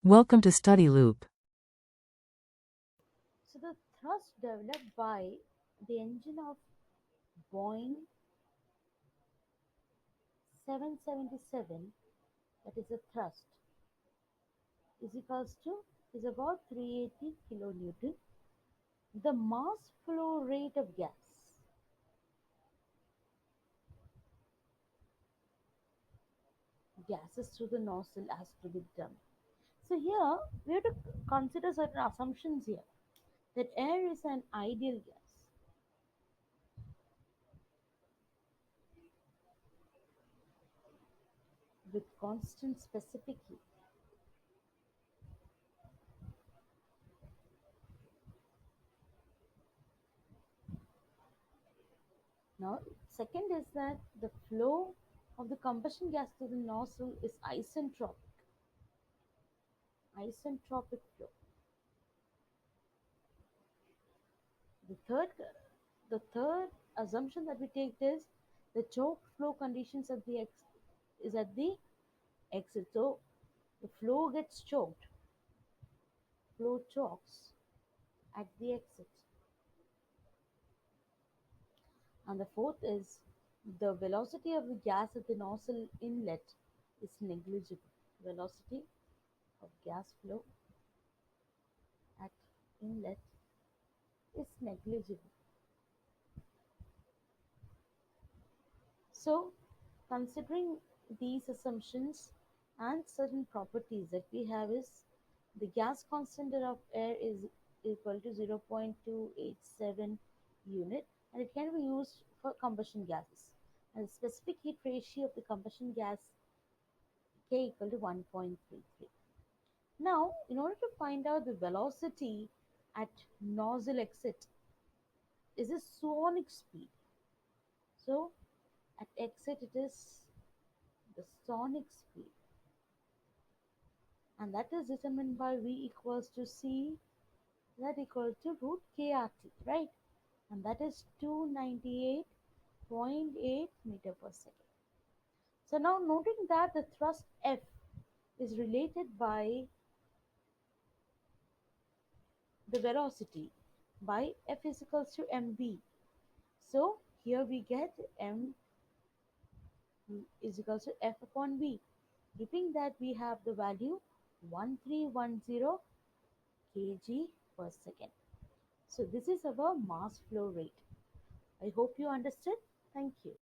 Welcome to Study Loop. So the thrust developed by the engine of Boeing 777, that is a thrust, is equals to is about 380 kilonewton. The mass flow rate of gases through the nozzle has to be done. So here we have to consider certain assumptions here that air is an ideal gas with constant specific heat. Now, second is that the flow of the combustion gas to the nozzle is isentropic flow. The third, the third assumption that we take is the choke flow conditions at the is at the exit. So the flow gets choked, flow chokes at the exit. And the fourth is the velocity of the gas at the nozzle inlet is negligible. Velocity of gas flow at inlet is negligible. So, considering these assumptions and certain properties that we have is the gas constant of air is equal to 0.287 unit, and it can be used for combustion gases. And the specific heat ratio of the combustion gas K equal to 1.33. Now, in order to find out the velocity at nozzle exit is a sonic speed. So, at exit it is the sonic speed, and that is determined by V equals to C, that equals to root KRT, right? And that is 298.8 meter per second. So now noting that the thrust F is related by the velocity by F is equals to mv. So here we get m is equals to F upon V. Keeping that, we have the value 1310 kg per second. So this is our mass flow rate. I hope you understood. Thank you.